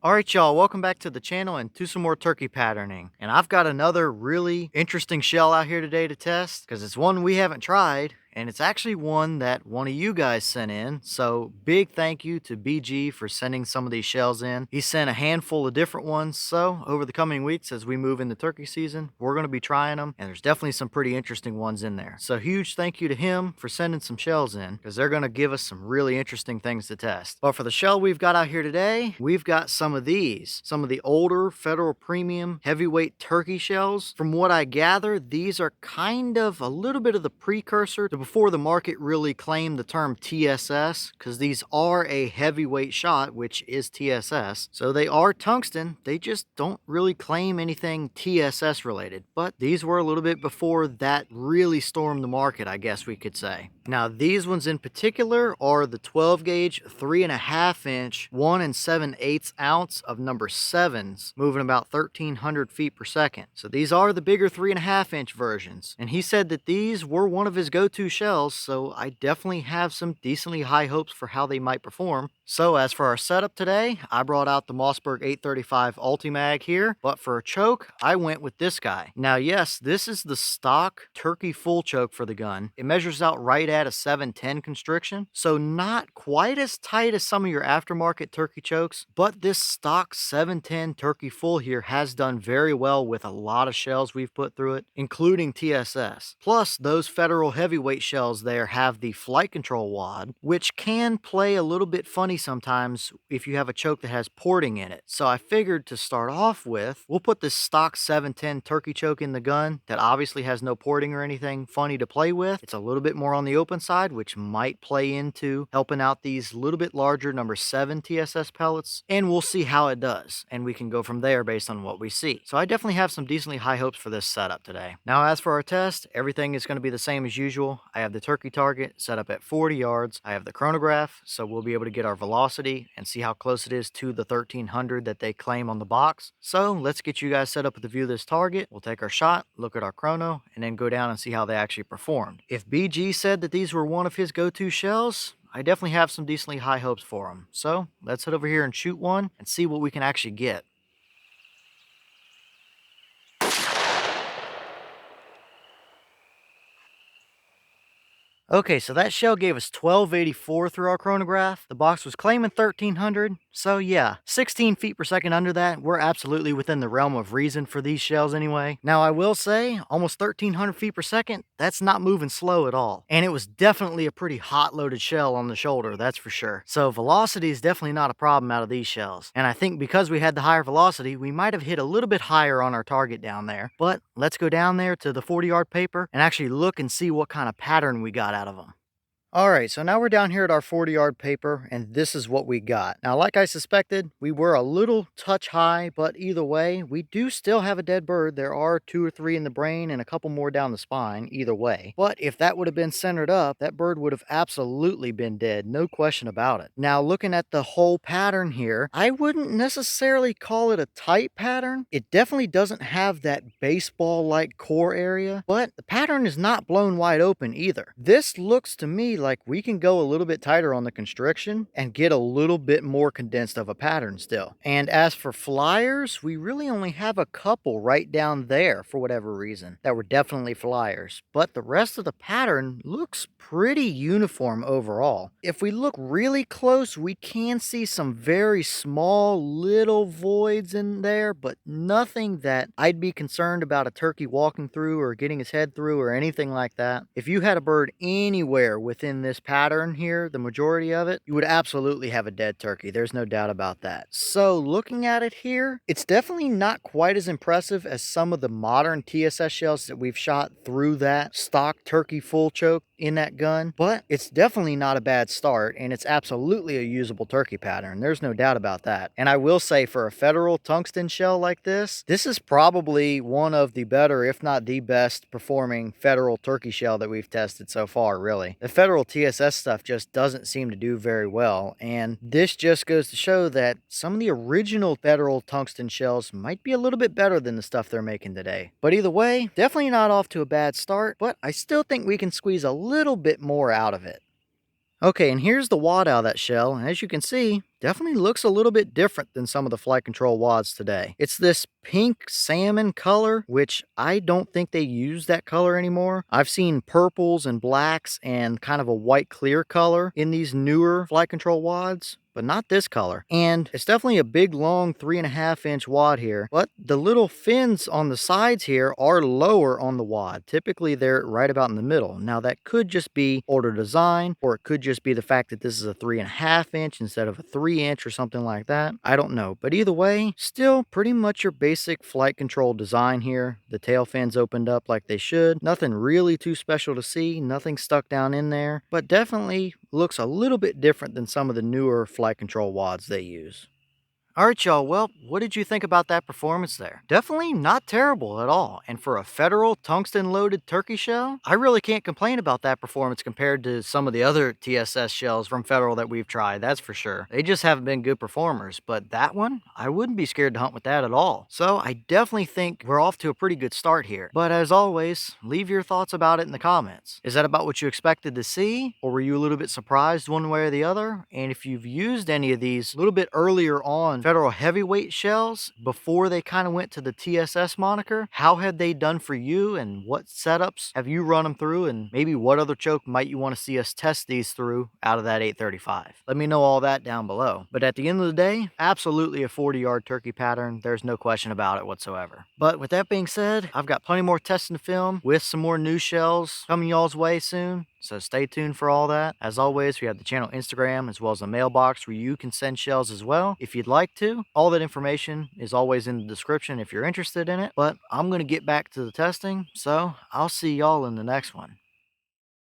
Alright y'all, welcome back to the channel and to some more turkey patterning. And I've got another really interesting shell out here today to test because it's one we haven't tried. And it's actually one that one of you guys sent in. So big thank you to BG for sending some of these shells in. He sent a handful of different ones. So over the coming weeks, as we move into turkey season, we're going to be trying them. And there's definitely some pretty interesting ones in there. So huge thank you to him for sending some shells in because they're going to give us some really interesting things to test. But for the shell we've got out here today, we've got some of these. Some of the older Federal Premium heavyweight turkey shells. From what I gather, these are kind of a little bit of the precursor to before the market really claimed the term TSS, because these are a heavyweight shot, which is TSS. So they are tungsten. They just don't really claim anything TSS related. But these were a little bit before that really stormed the market, I guess we could say. Now, these ones in particular are the 12 gauge, 3.5 inch, 1 7/8 ounce of number 7s, moving about 1,300 feet per second. So these are the bigger 3.5 inch versions. And he said that these were one of his go-to shells, so I definitely have some decently high hopes for how they might perform. So as for our setup today, I brought out the Mossberg 835 Ulti-Mag here, but for a choke, I went with this guy. Now yes, this is the stock turkey full choke for the gun. It measures out right at a 710 constriction, so not quite as tight as some of your aftermarket turkey chokes, but this stock 710 turkey full here has done very well with a lot of shells we've put through it, including TSS. Plus, those Federal heavyweight shells there have the flight control wad, which can play a little bit funny sometimes if you have a choke that has porting in it. So I figured to start off with, we'll put this stock 710 turkey choke in the gun that obviously has no porting or anything funny to play with. It's a little bit more on the open side, which might play into helping out these little bit larger number 7 TSS pellets, and we'll see how it does, and we can go from there based on what we see. So I definitely have some decently high hopes for this setup today. Now as for our test, everything is going to be the same as usual. I have the turkey target set up at 40 yards. I have the chronograph, so we'll be able to get our velocity and see how close it is to the 1,300 that they claim on the box. So let's get you guys set up with the view of this target. We'll take our shot, look at our chrono, and then go down and see how they actually performed. If BG said that these were one of his go-to shells, I definitely have some decently high hopes for them. So let's head over here and shoot one and see what we can actually get. Okay, so that shell gave us 1284 through our chronograph. The box was claiming 1300, so yeah, 16 feet per second under that. We're absolutely within the realm of reason for these shells anyway. Now I will say, almost 1300 feet per second, that's not moving slow at all. And it was definitely a pretty hot loaded shell on the shoulder, that's for sure. So velocity is definitely not a problem out of these shells. And I think because we had the higher velocity, we might have hit a little bit higher on our target down there. But let's go down there to the 40-yard paper and actually look and see what kind of pattern we got out of them. Alright, so now we're down here at our 40-yard paper, and this is what we got. Now, like I suspected, we were a little touch high, but either way, we do still have a dead bird. There are 2 or 3 in the brain and a couple more down the spine, either way. But if that would have been centered up, that bird would have absolutely been dead, no question about it. Now, looking at the whole pattern here, I wouldn't necessarily call it a tight pattern. It definitely doesn't have that baseball-like core area, but the pattern is not blown wide open either. This looks to me like we can go a little bit tighter on the constriction and get a little bit more condensed of a pattern still. And as for flyers, we really only have a couple right down there for whatever reason that were definitely flyers, but the rest of the pattern looks pretty uniform overall. If we look really close, we can see some very small little voids in there, but nothing that I'd be concerned about a turkey walking through or getting his head through or anything like that. If you had a bird anywhere within this pattern here, the majority of it, you would absolutely have a dead turkey. There's no doubt about that. So looking at it here, it's definitely not quite as impressive as some of the modern TSS shells that we've shot through that stock turkey full choke in that gun, but it's definitely not a bad start, and it's absolutely a usable turkey pattern. There's no doubt about that. And I will say, for a Federal tungsten shell like this is probably one of the better, if not the best performing Federal turkey shell that we've tested so far, really. The Federal TSS stuff just doesn't seem to do very well, and this just goes to show that some of the original Federal tungsten shells might be a little bit better than the stuff they're making today. But either way, definitely not off to a bad start, but I still think we can squeeze a little bit more out of it. Okay, and here's the wad out of that shell, and as you can see, definitely looks a little bit different than some of the flight control wads today. It's this pink salmon color, which I don't think they use that color anymore. I've seen purples and blacks and kind of a white clear color in these newer flight control wads, but not this color. And it's definitely a big, long 3.5-inch wad here, but the little fins on the sides here are lower on the wad. Typically, they're right about in the middle. Now, that could just be older design, or it could just be the fact that this is a 3.5-inch instead of a 3-inch or something like that. I don't know, but either way, still pretty much your basic flight control design here. The tail fins opened up like they should. Nothing really too special to see, nothing stuck down in there, but definitely looks a little bit different than some of the newer flight control wads they use. All right, y'all. Well, what did you think about that performance there? Definitely not terrible at all. And for a federal tungsten loaded turkey shell, I really can't complain about that performance compared to some of the other TSS shells from federal that we've tried, that's for sure. They just haven't been good performers, but that one, I wouldn't be scared to hunt with that at all. So I definitely think we're off to a pretty good start here. But as always, leave your thoughts about it in the comments. Is that about what you expected to see? Or were you a little bit surprised one way or the other? And if you've used any of these a little bit earlier on federal heavyweight shells before they kind of went to the TSS moniker, how have they done for you, and what setups have you run them through, and maybe what other choke might you want to see us test these through out of that 835? Let me know all that down below. But at the end of the day, absolutely a 40-yard turkey pattern. There's no question about it whatsoever. But with that being said, I've got plenty more testing to film with some more new shells coming y'all's way soon. So stay tuned for all that. As always, we have the channel Instagram as well as a mailbox where you can send shells as well if you'd like to. All that information is always in the description if you're interested in it. But I'm going to get back to the testing, so I'll see y'all in the next one.